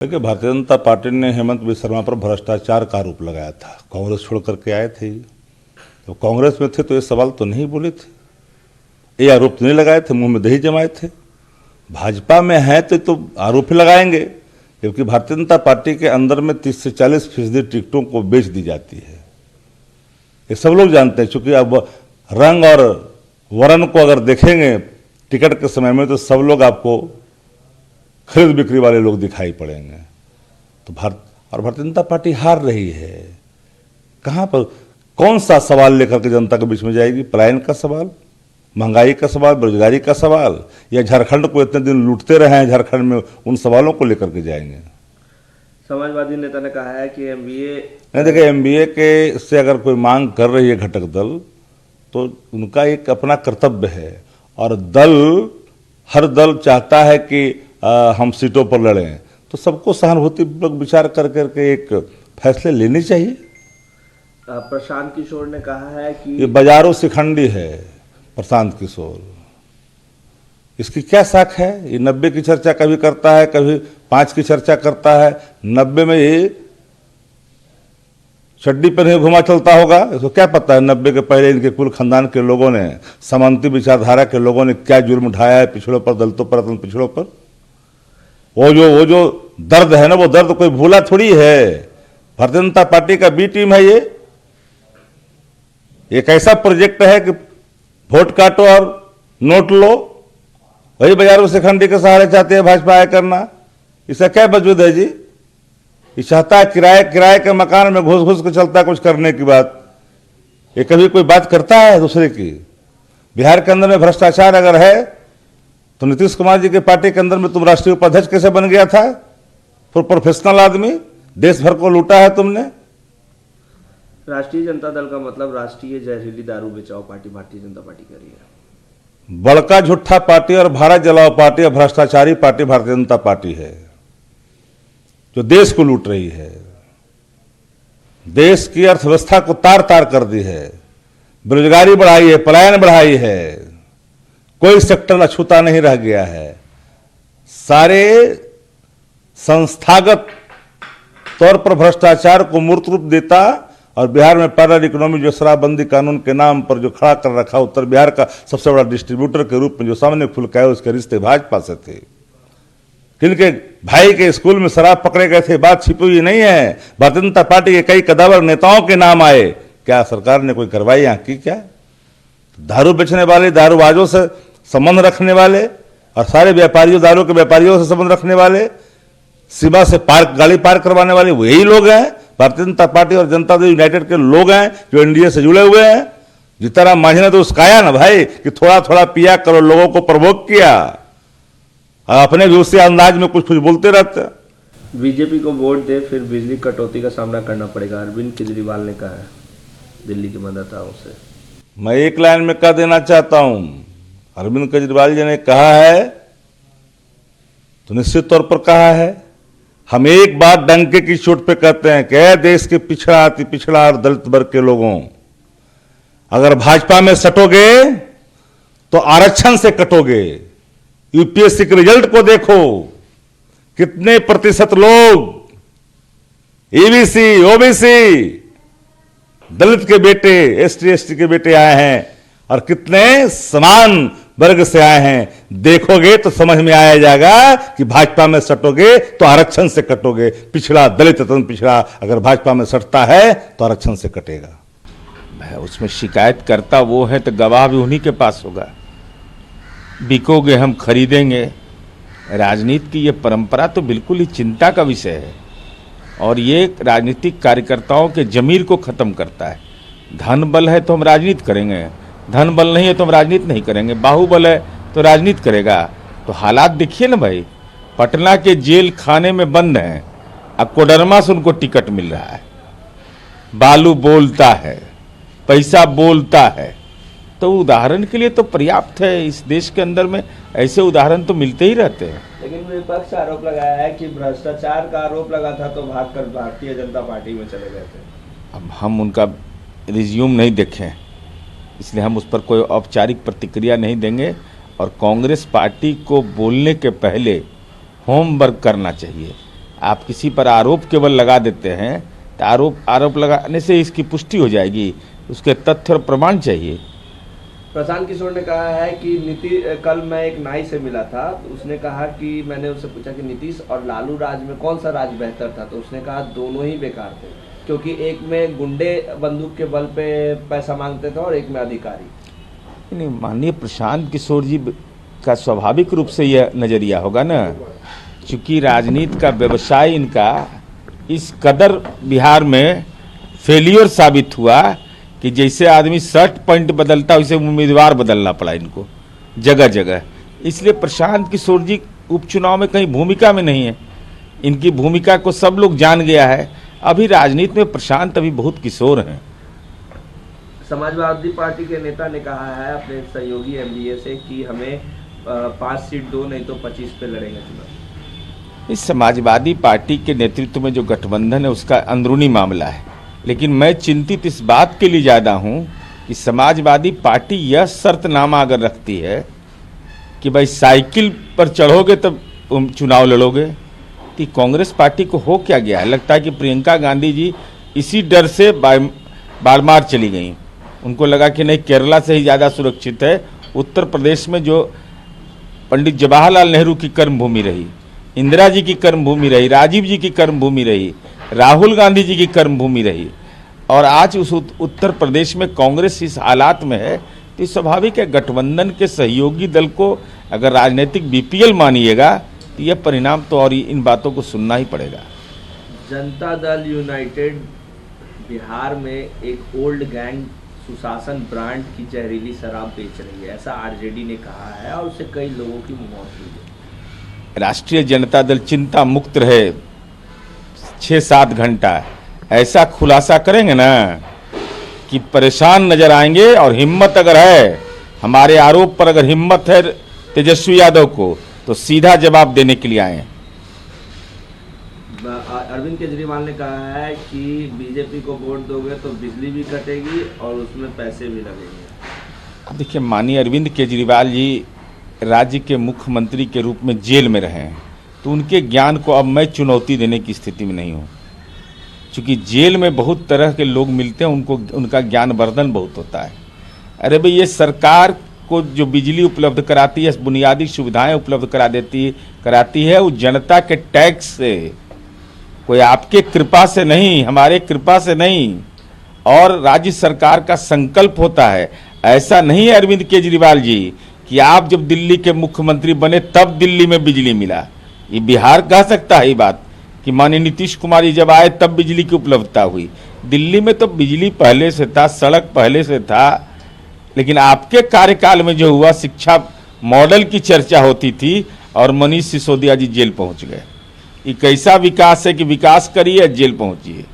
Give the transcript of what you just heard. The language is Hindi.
देखिए, भारतीय जनता पार्टी ने हेमंत बिस्वा शर्मा पर भ्रष्टाचार का आरोप लगाया था। कांग्रेस छोड़ करके आए थे, तो कांग्रेस में थे तो ये सवाल तो नहीं बोले थे, ये आरोप तो नहीं लगाए थे, मुंह में दही जमाए थे। भाजपा में है तो आरोप ही लगाएंगे, जबकि भारतीय जनता पार्टी के अंदर में 30 से 40% टिकटों को बेच दी जाती है। ये सब लोग जानते हैं, चूंकि अब रंग और वर्ण को अगर देखेंगे टिकट के समय में तो सब लोग आपको खरीद बिक्री वाले लोग दिखाई पड़ेंगे। तो भारतीय जनता पार्टी हार रही है। कहाँ पर कौन सा सवाल लेकर के जनता के बीच में जाएगी? पलायन का सवाल, महंगाई का सवाल, बेरोजगारी का सवाल, या झारखंड को इतने दिन लूटते रहे हैं झारखंड में, उन सवालों को लेकर के जाएंगे? समाजवादी नेता ने कहा है कि एमबीए नहीं, देखिए, एमबीए के से अगर कोई मांग कर रही है घटक दल, तो उनका एक अपना कर्तव्य है, और हर दल चाहता है कि हम सीटों पर लड़ें, तो सबको सहानुभूतिपूर्वक विचार कर करके एक फैसले लेने चाहिए। प्रशांत किशोर ने कहा है कि ये बाजारों शिखंडी है प्रशांत किशोर, इसकी क्या साख है? ये 90 की चर्चा कभी करता है, कभी 5 की चर्चा करता है। 90 में ये चड्डी पहने घुमा चलता होगा, इसको क्या पता है 90 के पहले इनके कुल खानदान के लोगों ने, सामंती विचारधारा के लोगों ने क्या जुर्म उठाया है पिछड़ों पर, दलितों पर, अत्यंत पिछड़ों पर। वो जो दर्द है ना, वो दर्द कोई भूला थोड़ी है। भारतीय जनता पार्टी का बी टीम है ये। एक ऐसा प्रोजेक्ट है कि वोट काटो और नोट लो, वही बाजारों से खंडी के सहारे चाहते हैं भाजपा आय करना। इसका क्या वजूद है जी? ये चाहता है किराए के मकान में घुस घुस के चलता है कुछ करने की बात। ये कभी कोई बात करता है दूसरे की? बिहार के अंदर में भ्रष्टाचार अगर है तो नीतीश कुमार जी के पार्टी के अंदर में तुम राष्ट्रीय उपाध्यक्ष कैसे बन गया था? प्रोफेशनल आदमी, देश भर को लूटा है तुमने। राष्ट्रीय जनता दल का मतलब राष्ट्रीय जहरीली दारू बचाओ पार्टी भारतीय जनता पार्टी कर रही है। बड़का झूठा पार्टी और भारत जलाओ पार्टी और भ्रष्टाचारी पार्टी भारतीय जनता पार्टी है, जो देश को लूट रही है, देश की अर्थव्यवस्था को तार तार कर दी है, बेरोजगारी बढ़ाई है, पलायन बढ़ाई है, कोई सेक्टर अछूता नहीं रह गया है। सारे संस्थागत तौर पर भ्रष्टाचार को मूर्त रूप देता, और बिहार में पैरेलल इकोनॉमी जो शराबबंदी कानून के नाम पर जो खड़ा कर रखा, उत्तर बिहार का सबसे बड़ा डिस्ट्रीब्यूटर के रूप में जो सामने फुलकाया, उसके रिश्ते भाजपा से थे। किनके भाई के स्कूल में शराब पकड़े गए थे, बात छिपी हुई नहीं है। भारतीय जनता पार्टी के कई कदावर नेताओं के नाम आए, क्या सरकार ने कोई कार्रवाई यहां की? क्या दारू बेचने वाले, दारूबाजों से संबंध रखने वाले, और सारे व्यापारियों, दारू के व्यापारियों से संबंध रखने वाले, सीमा से गाड़ी पार करवाने वाले वो यही लोग हैं। भारतीय जनता पार्टी और जनता दल यूनाइटेड के लोग हैं जो एनडीए से जुड़े हुए हैं। जीताराम मांझी ने तो उसकाया ना भाई कि थोड़ा थोड़ा पिया करो, लोगों को प्रवोक किया, अपने भी उसी अंदाज में कुछ कुछ बोलते रहते। बीजेपी को वोट दे फिर बिजली कटौती का सामना करना पड़ेगा, अरविंद केजरीवाल ने कहा है दिल्ली के मतदाताओं से। मैं एक लाइन में कह देना चाहता हूं, अरविंद केजरीवाल जी ने कहा है तो निश्चित तौर पर कहा है। हम एक बात डंके की चोट पे कहते हैं कि देश के पिछड़ा, अति पिछड़ा और दलित वर्ग के लोगों, अगर भाजपा में सटोगे तो आरक्षण से कटोगे। यूपीएससी के रिजल्ट को देखो, कितने प्रतिशत लोग ईबीसी, ओबीसी, दलित के बेटे, एसटी एसटी के बेटे आए हैं, और कितने समान वर्ग से आए हैं। देखोगे तो समझ में आया जाएगा कि भाजपा में सटोगे तो आरक्षण से कटोगे। पिछड़ा दलित, पिछड़ा अगर भाजपा में सटता है तो आरक्षण से कटेगा। उसमें शिकायत करता वो है तो गवाह भी उन्हीं के पास होगा। बिकोगे हम खरीदेंगे। राजनीति की ये परंपरा तो बिल्कुल ही चिंता का विषय है, और ये राजनीतिक कार्यकर्ताओं के जमीर को खत्म करता है। धन बल है तो हम राजनीति करेंगे, धन बल नहीं है तो हम राजनीति नहीं करेंगे। बाहुबल है तो राजनीति करेगा। तो हालात देखिए ना भाई, पटना के जेल खाने में बंद हैं, अब कोडरमा से उनको टिकट मिल रहा है। बालू बोलता है, पैसा बोलता है, तो उदाहरण के लिए तो पर्याप्त है। इस देश के अंदर में ऐसे उदाहरण तो मिलते ही रहते हैं। लेकिन विपक्ष आरोप लगाया है कि भ्रष्टाचार का आरोप लगा था तो भागकर भारतीय जनता पार्टी में चले गए थे। अब हम उनका रिज्यूम नहीं देखें, इसलिए हम उस पर कोई औपचारिक प्रतिक्रिया नहीं देंगे। और कांग्रेस पार्टी को बोलने के पहले होमवर्क करना चाहिए। आप किसी पर आरोप केवल लगा देते हैं तो आरोप लगाने से इसकी पुष्टि हो जाएगी, उसके तथ्य और प्रमाण चाहिए। प्रशांत किशोर ने कहा है कि कल मैं एक नाई से मिला था, तो उसने कहा कि मैंने उससे पूछा कि नीतीश और लालू राज में कौन सा राज बेहतर था, तो उसने कहा दोनों ही बेकार थे, क्योंकि एक में गुंडे बंदूक के बल पे पैसा मांगते थे और एक में अधिकारी। नहीं, माननीय प्रशांत किशोर जी का स्वाभाविक रूप से यह नजरिया होगा ना, चूंकि राजनीति का व्यवसाय इनका इस कदर बिहार में फेलियर साबित हुआ कि जैसे आदमी शर्ट पैंट बदलता वैसे उम्मीदवार बदलना पड़ा इनको जगह जगह। इसलिए प्रशांत किशोर जी उपचुनाव में कहीं भूमिका में नहीं है, इनकी भूमिका को सब लोग जान गया है। अभी राजनीति में प्रशांत अभी बहुत किशोर हैं। समाजवादी पार्टी के नेता ने कहा है अपने सहयोगी एमडीए से कि हमें 5 सीट दो, नहीं तो 25 पे लड़ेंगे चुनाव। इस समाजवादी पार्टी के नेतृत्व में जो गठबंधन है उसका अंदरूनी मामला है, लेकिन मैं चिंतित इस बात के लिए ज़्यादा हूं कि समाजवादी पार्टी यह शर्तनामा अगर रखती है कि भाई साइकिल पर चढ़ोगे तब चुनाव लड़ोगे, तो कांग्रेस पार्टी को हो क्या गया है? लगता है कि प्रियंका गांधी जी इसी डर से बाड़मेर चली गई। उनको लगा कि नहीं, केरला से ही ज़्यादा सुरक्षित है। उत्तर प्रदेश में जो पंडित जवाहरलाल नेहरू की कर्मभूमि रही, इंदिरा जी की कर्मभूमि रही, राजीव जी की कर्मभूमि रही, राहुल गांधी जी की कर्मभूमि रही, और आज उस उत्तर प्रदेश में कांग्रेस इस हालात में है, तो स्वाभाविक है गठबंधन के सहयोगी दल को अगर राजनीतिक बीपीएल मानिएगा तो यह परिणाम तो और इन बातों को सुनना ही पड़ेगा। जनता दल यूनाइटेड बिहार में एक ओल्ड गैंग सुशासन ब्रांड की जहरीली शराब बेच रही है, ऐसा आरजेडी ने कहा है, और उससे कई लोगों की मौत हुई है। राष्ट्रीय जनता दल चिंता मुक्त रहे 6-7 घंटा, ऐसा खुलासा करेंगे ना कि परेशान नजर आएंगे। और हिम्मत अगर है, हमारे आरोप पर अगर हिम्मत है तेजस्वी यादव को, तो सीधा जवाब देने के लिए आए। अरविंद केजरीवाल ने कहा है कि बीजेपी को वोट दोगे तो बिजली भी कटेगी और उसमें पैसे भी लगेंगे। अब देखिए, माननीय अरविंद केजरीवाल जी राज्य के मुख्यमंत्री के रूप में जेल में रहे हैं, तो उनके ज्ञान को अब मैं चुनौती देने की स्थिति में नहीं हूँ, क्योंकि जेल में बहुत तरह के लोग मिलते हैं, उनका ज्ञानवर्धन बहुत होता है। अरे भाई, ये सरकार को जो बिजली उपलब्ध कराती है, बुनियादी सुविधाएं उपलब्ध कराती है, वो जनता के टैक्स से, कोई आपके कृपा से नहीं, हमारे कृपा से नहीं, और राज्य सरकार का संकल्प होता है। ऐसा नहीं है अरविंद केजरीवाल जी कि आप जब दिल्ली के मुख्यमंत्री बने तब दिल्ली में बिजली मिला। ये बिहार कह सकता है ये बात कि माननीय नीतीश कुमार जी जब आए तब बिजली की उपलब्धता हुई। दिल्ली में तो बिजली पहले से था, सड़क पहले से था, लेकिन आपके कार्यकाल में जो हुआ, शिक्षा मॉडल की चर्चा होती थी और मनीष सिसोदिया जी जेल पहुंच गए। ये कैसा विकास है कि विकास करिए जेल पहुंचिए।